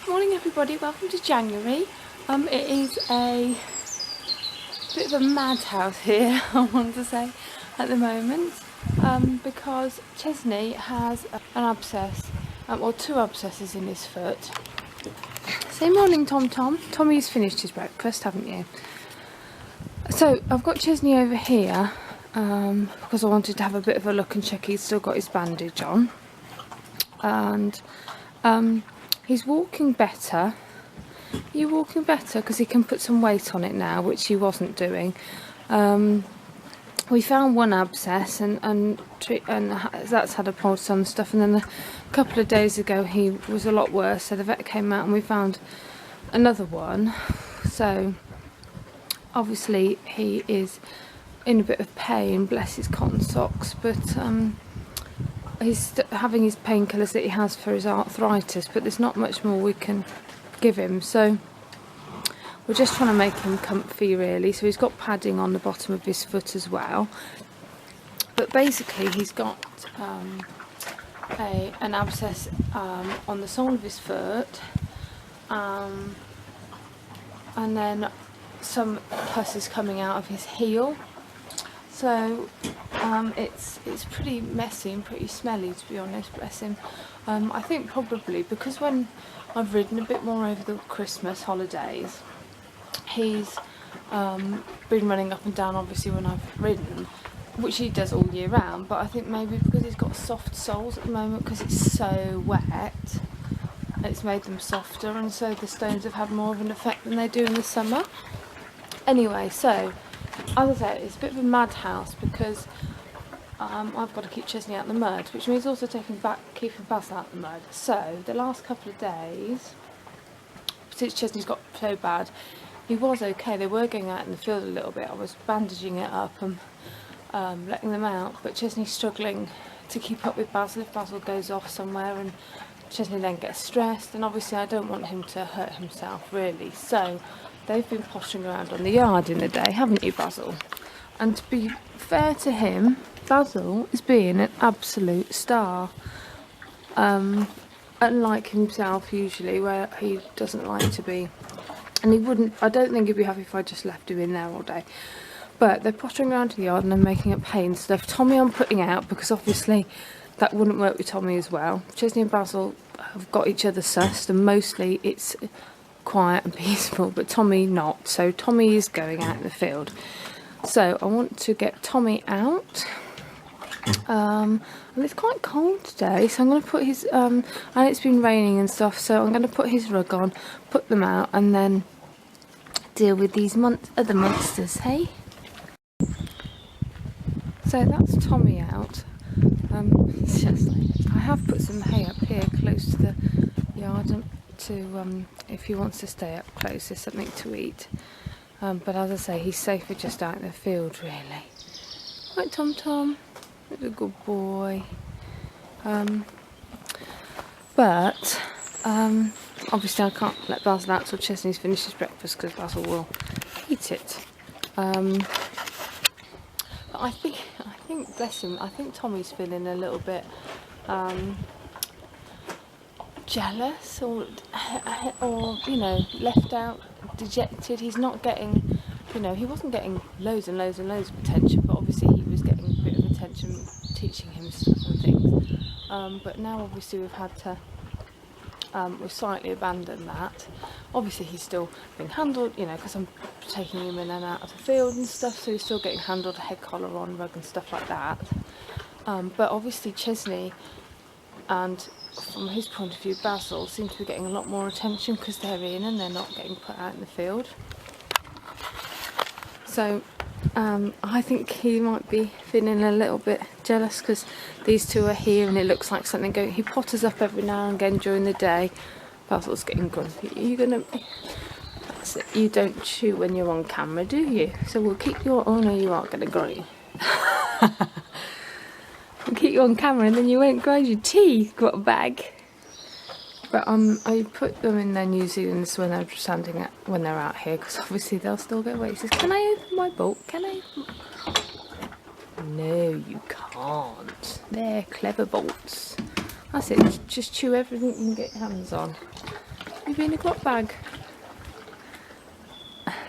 Morning everybody, welcome to January. It is a bit of a madhouse here, I want to say, at the moment, because Chesney has an abscess, or two abscesses in his foot. Say morning, Tom. Tommy's finished his breakfast, haven't you? So I've got Chesney over here, because I wanted to have a bit of a look and check he's still got his bandage on. And he's walking better. You're walking better because he can put some weight on it now, which he wasn't doing. We found one abscess and that's had a pulse on and stuff, and then a couple of days ago he was a lot worse, so the vet came out and we found another one. So obviously he is in a bit of pain, bless his cotton socks, but he's having his painkillers that he has for his arthritis, but there's not much more we can give him, so we're just trying to make him comfy really. So he's got padding on the bottom of his foot as well, but basically he's got an abscess on the sole of his foot, and then some pus is coming out of his heel. So it's pretty messy and pretty smelly, to be honest, bless him. I think probably because when I've ridden a bit more over the Christmas holidays, he's been running up and down obviously when I've ridden, which he does all year round, but I think maybe because he's got soft soles at the moment because it's so wet, it's made them softer, and so the stones have had more of an effect than they do in the summer. Anyway, so as I say, it's a bit of a madhouse because I've got to keep Chesney out in the mud, which means also keeping Basil out in the mud. So the last couple of days, since Chesney's got so bad, he was okay. They were going out in the field a little bit. I was bandaging it up and letting them out, but Chesney's struggling to keep up with Basil. If Basil goes off somewhere and Chesney then gets stressed, and obviously I don't want him to hurt himself really. So they've been pottering around on the yard in the day, haven't you, Basil? And to be fair to him, Basil is being an absolute star. Unlike himself usually, where he doesn't like to be. And he wouldn't, I don't think he'd be happy if I just left him in there all day. But they're pottering around in the yard and they're making up hay and stuff. Tommy I'm putting out because obviously that wouldn't work with Tommy as well. Chesney and Basil have got each other sussed, and mostly it's quiet and peaceful, but Tommy not. So Tommy is going out in the field. So I want to get Tommy out. And it's quite cold today, so I'm going to put his and it's been raining and stuff, so I'm going to put his rug on, put them out, and then deal with these other monsters, hey? So that's Tommy out. It's just I have put some hay up here close to the yard to if he wants to stay up close, there's something to eat. But as I say, he's safer just out in the field really. Right, Tom? He's a good boy. But obviously I can't let Basil out till Chesney's finished his breakfast because Basil will eat it. But I think, bless him, I think Tommy's feeling a little bit jealous or you know, left out, dejected. He's not getting, you know, he wasn't getting loads and loads of attention, but obviously he was getting a bit of attention teaching him stuff and things. But now obviously we've had to we've slightly abandoned that. Obviously he's still being handled, you know, because I'm taking him in and out of the field and stuff, so he's still getting handled, head collar on, rug and stuff like that. But obviously Chesney and, from his point of view, Basil seem to be getting a lot more attention because they're in and they're not getting put out in the field. So I think he might be feeling a little bit jealous because these two are here and it looks like something going. He potters up every now and again during the day. Basil's getting grumpy. Are you gonna? That's it. You don't chew when you're on camera, do you? So we'll keep you. Oh no, you aren't gonna grind. We'll keep you on camera and then you won't grind your teeth. What a bag. But I put them in their New Zealands when they're when they're out here, because obviously they'll still get away. He says, "Can I open my bolt? Can I?" No, you can't. They're clever bolts. That's it. Just chew everything you can get your hands on. You being a grot bag?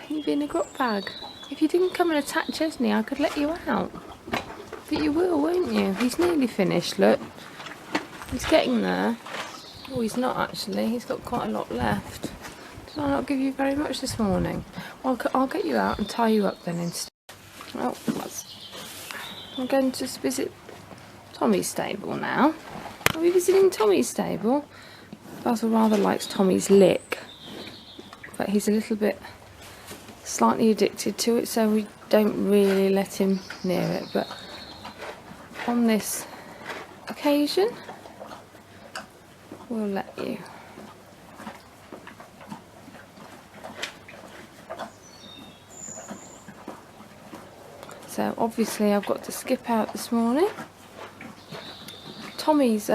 You being a grot bag? If you didn't come and attack Chesney, I could let you out. But you will, won't you? He's nearly finished, look. He's getting there. Oh, he's not actually. He's got quite a lot left. Did I not give you very much this morning? Well, I'll get you out and tie you up then instead. Well, I'm going to visit Tommy's stable now. Are we visiting Tommy's stable? Basil rather likes Tommy's lick, but he's a little bit slightly addicted to it, so we don't really let him near it. But on this occasion, we'll let you. So obviously I've got to skip out this morning. Tommy's,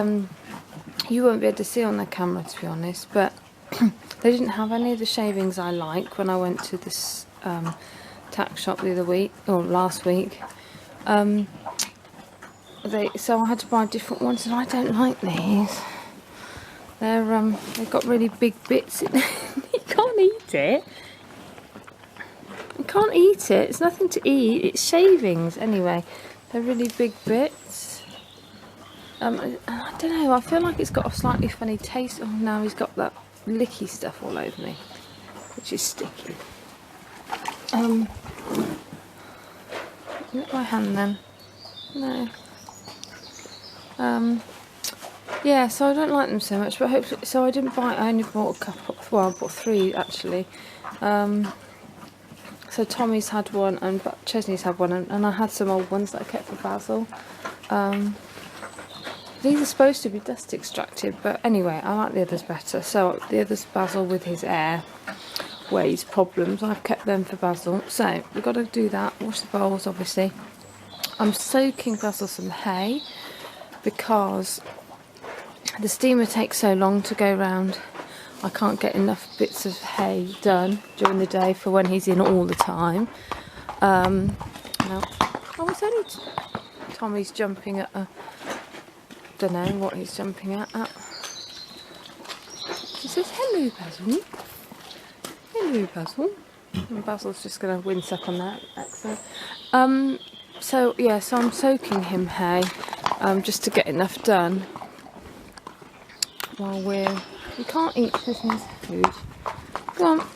you won't be able to see on the camera to be honest, but they didn't have any of the shavings I like when I went to this tack shop the other week, or last week. So I had to buy different ones, and I don't like these. They've got really big bits in it. You can't eat it. You can't eat it. It's nothing to eat. It's shavings anyway. They're really big bits. I don't know. I feel like it's got a slightly funny taste. Oh, now he's got that licky stuff all over me, which is sticky. Look at my hand then. No. Yeah, so I don't like them so much, but hopefully, so I didn't buy, I only bought a couple, well I bought 3 actually. So Tommy's had one and Chesney's had one, and I had some old ones that I kept for Basil. These are supposed to be dust extracted, but anyway, I like the others better. So the others, Basil with his airways problems, I've kept them for Basil. So we've got to do that, wash the bowls obviously. I'm soaking Basil some hay because the steamer takes so long to go round. I can't get enough bits of hay done during the day for when he's in all the time. No, I was only Tommy's jumping at a, don't know what he's jumping at. He says hello Basil. Hello Basil. And Basil's just going to wince up on that accent. So yeah, so I'm soaking him hay just to get enough done while we can't eat Christmas food. Go on.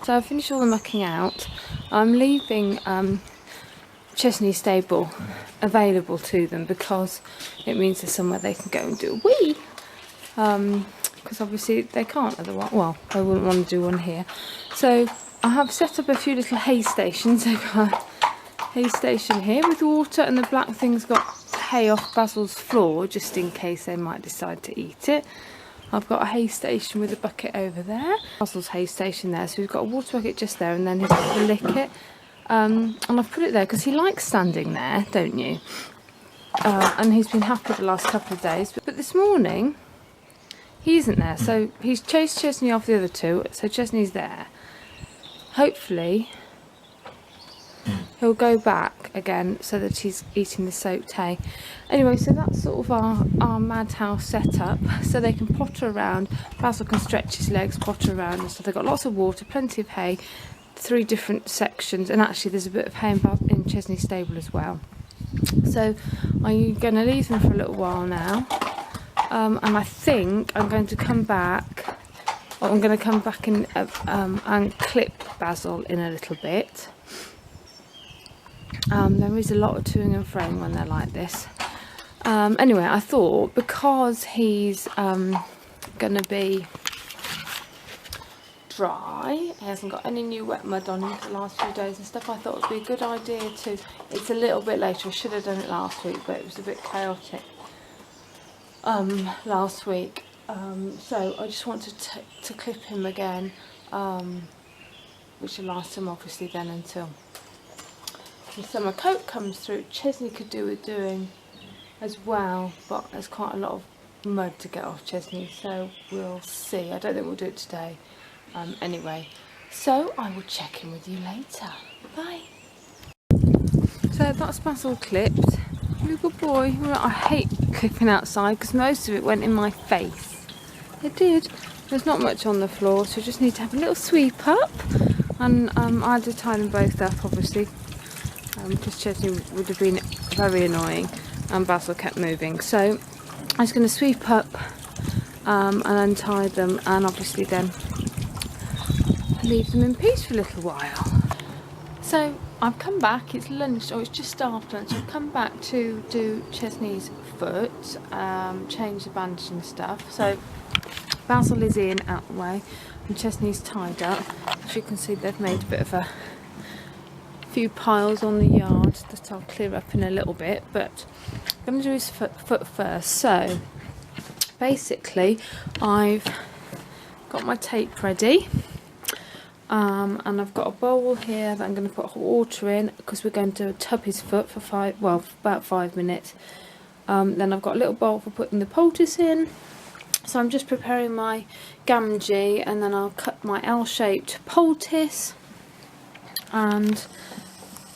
So I've finished all the mucking out. I'm leaving Chesney stable available to them because it means there's somewhere they can go and do a wee. Because obviously they can't otherwise. Well, I wouldn't want to do one here. So I have set up a few little hay stations. I've got a hay station here with water, and the black thing's got hay off Basil's floor just in case they might decide to eat it. I've got a hay station with a bucket over there. Basil's hay station there, so we've got a water bucket just there, and then he's got to lick it. And I've put it there because he likes standing there, don't you? And he's been happy the last couple of days. But this morning, he isn't there. So he's chased Chesney off the other 2, so Chesney's there. Hopefully, he'll go back again so that he's eating the soaked hay. Anyway, so that's sort of our madhouse setup, so they can potter around. Basil can stretch his legs, potter around, and so they've got lots of water, plenty of hay, 3 different sections, and actually there's a bit of hay in Chesney's stable as well. So I'm going to leave them for a little while now, and I think I'm going to come back. I'm going to come back and clip Basil in a little bit. There is a lot of toing and froing when they're like this. Anyway, I thought because he's going to be dry, he hasn't got any new wet mud on him for the last few days and stuff, I thought it would be a good idea to, it's a little bit later, I should have done it last week, but it was a bit chaotic last week. So I just wanted to clip him again, which will last him obviously then until the summer coat comes through. Chesney could do with doing as well, but there's quite a lot of mud to get off Chesney, so we'll see. I don't think we'll do it today. Anyway, so I will check in with you later. Bye. So that's Basil clipped. You're a good boy. I hate clipping outside because most of it went in my face. It did. There's not much on the floor, so we just need to have a little sweep up. And I had to tie them both up, obviously, because Chesney would have been very annoying and Basil kept moving. So I was going to sweep up and untie them, and obviously then leave them in peace for a little while. So I've come back, it's lunch, or it's just after lunch. I've come back to do Chesney's foot, change the bandage and stuff. So Basil is in, out the way, and Chesney's tied up. As you can see, they've made a bit of a few piles on the yard that I'll clear up in a little bit, but I'm going to do his foot first. So basically I've got my tape ready, and I've got a bowl here that I'm going to put hot water in, because we're going to tub his foot for about 5 minutes. Then I've got a little bowl for putting the poultice in. So I'm just preparing my Gamgee, and then I'll cut my L-shaped poultice, and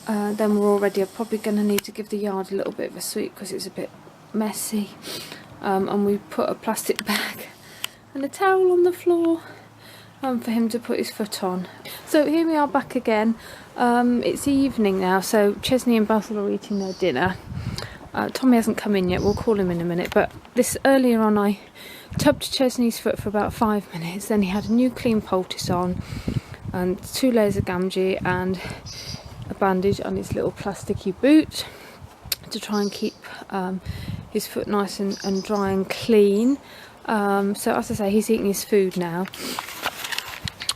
then we're all ready. I'm probably going to need to give the yard a little bit of a sweep because it's a bit messy, and we put a plastic bag and a towel on the floor for him to put his foot on. So here we are back again. It's evening now, so Chesney and Basil are eating their dinner. Tommy hasn't come in yet, we'll call him in a minute, but earlier on I tubbed Chesney's foot for about 5 minutes, then he had a new clean poultice on and 2 layers of Gamgee and a bandage on his little plasticky boot to try and keep his foot nice and dry and clean. So as I say, he's eating his food now.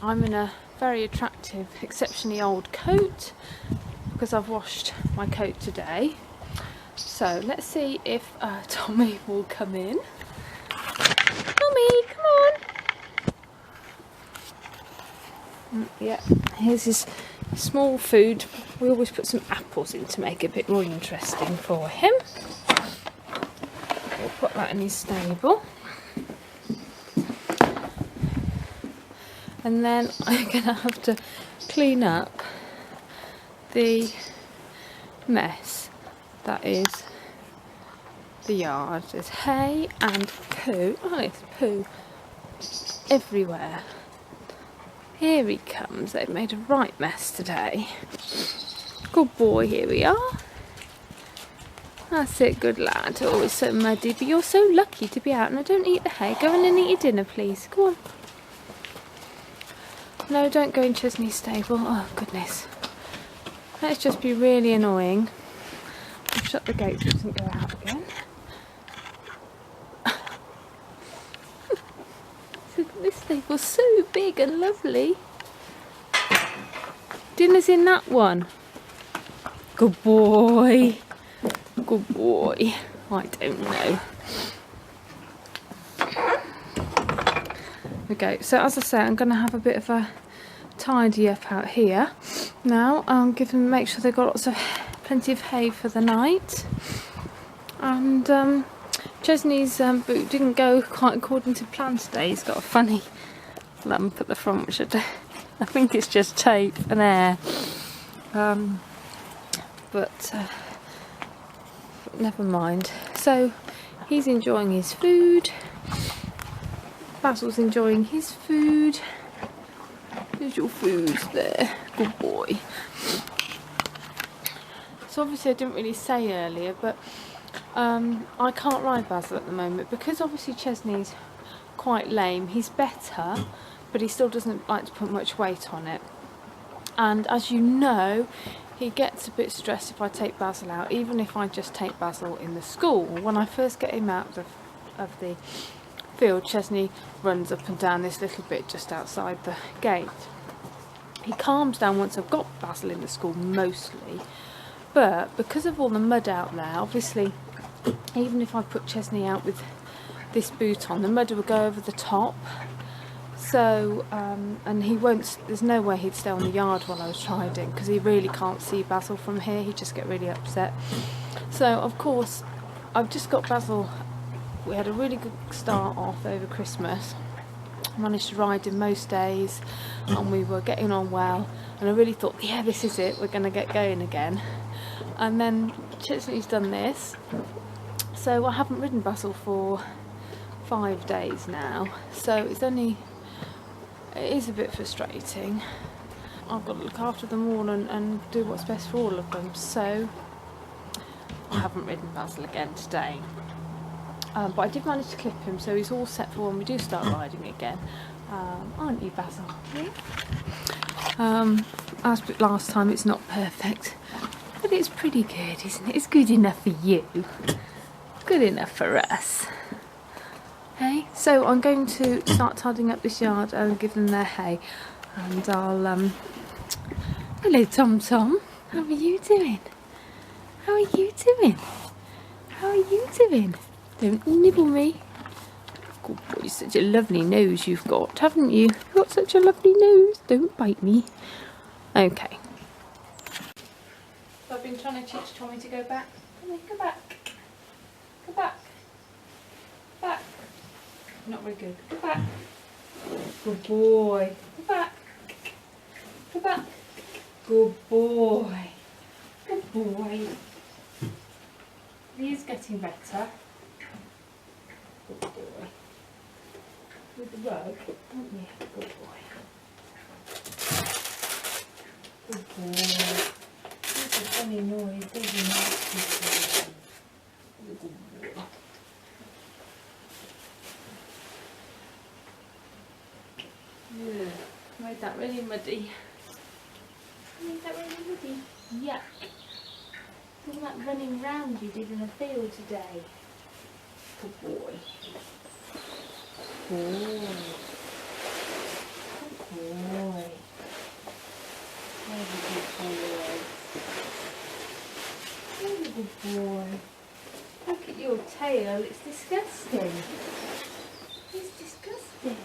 I'm in a very attractive, exceptionally old coat because I've washed my coat today. So let's see if Tommy will come in. Tommy, come on. Yeah, here's his small food. We always put some apples in to make it a bit more interesting for him. We'll put that in his stable. And then I'm going to have to clean up the mess that is the yard. There's hay and poo. Oh, there's poo everywhere. Here he comes. They've made a right mess today. Good boy, here we are. That's it, good lad. Oh, it's so muddy, but you're so lucky to be out. Now don't eat the hay. Go in and eat your dinner, please. Go on. No, don't go in Chesney's stable. Oh, goodness. Let's just be really annoying. I'll shut the gate so it doesn't go out again. This stable's so big and lovely. Dinner's in that one. Good boy. Good boy. I don't know. Okay, so as I say, I'm going to have a bit of a tidy up out here. Now, make sure they've got plenty of hay for the night. And Chesney's boot didn't go quite according to plan today. He's got a funny lump at the front, which I think it's just tape and air. But never mind. So he's enjoying his food. Basil's enjoying his food. There's your food there. Good boy. So obviously I didn't really say earlier, but I can't ride Basil at the moment because obviously Chesney's quite lame. He's better, but he still doesn't like to put much weight on it. And as you know, he gets a bit stressed if I take Basil out, even if I just take Basil in the school. When I first get him out of the field, Chesney runs up and down this little bit just outside the gate. He calms down once I've got Basil in the school, mostly. But because of all the mud out there, obviously, even if I put Chesney out with this boot on, the mud will go over the top. So, and he won't, there's no way he'd stay on the yard while I was riding, because he really can't see Basil from here. He'd just get really upset. So, of course, I've just got Basil. We had a really good start off over Christmas. I managed to ride him most days, and we were getting on well. And I really thought, yeah, this is it. We're going to get going again. And then Chesney's done this. So I haven't ridden Basil for 5 days now. So it's only it is a bit frustrating. I've got to look after them all and do what's best for all of them. So I haven't ridden Basil again today. But I did manage to clip him, so he's all set for when we do start riding again. Aren't you, Basil? Yeah. As last time, it's not perfect, but it's pretty good, isn't it? It's good enough for you. Good enough for us. Hey, so I'm going to start tidying up this yard and give them their hay. And I'll, hello Tom Tom, how are you doing? How are you doing? How are you doing? Don't nibble me. Good boy, such a lovely nose you've got, haven't you? You've got such a lovely nose. Don't bite me. Okay. So I've been trying to teach Tommy to go back. Come on, go back. Go back. Back. Not very good. Go back. Good boy. Go back. Go back. Good boy. Good boy. He is getting better. Good boy. With the rug, aren't you? Good boy. Good boy. It's a funny noise, doesn't it? Good boy. Yeah, made that really muddy. Made that really muddy. Yuck. All that running round you did in the field today. Good boy. Good boy. Good boy. There's a good boy. There's a good boy. Look at your tail, it's disgusting. It's disgusting.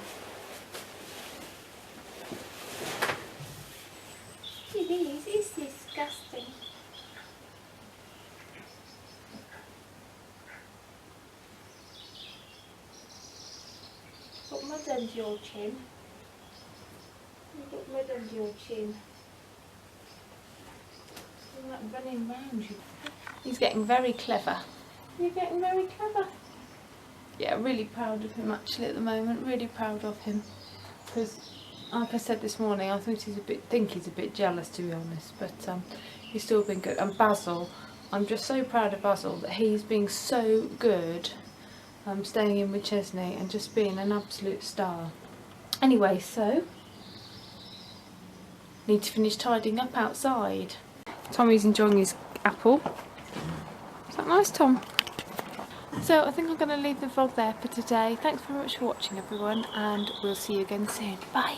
It is, it's disgusting. Got mud under your chin. You've got mud under your chin. All that running round you. He's getting very clever. You're getting very clever. Yeah, really proud of him actually at the moment. Really proud of him. Because, like I said this morning, I think he's a bit jealous, to be honest. But he's still been good. And Basil, I'm just so proud of Basil that he's being so good. Staying in with Chesney and just being an absolute star. Anyway, so need to finish tidying up outside. Tommy's enjoying his apple. Is that nice, Tom? So I think I'm going to leave the vlog there for today. Thanks very much for watching, everyone, and we'll see you again soon. Bye.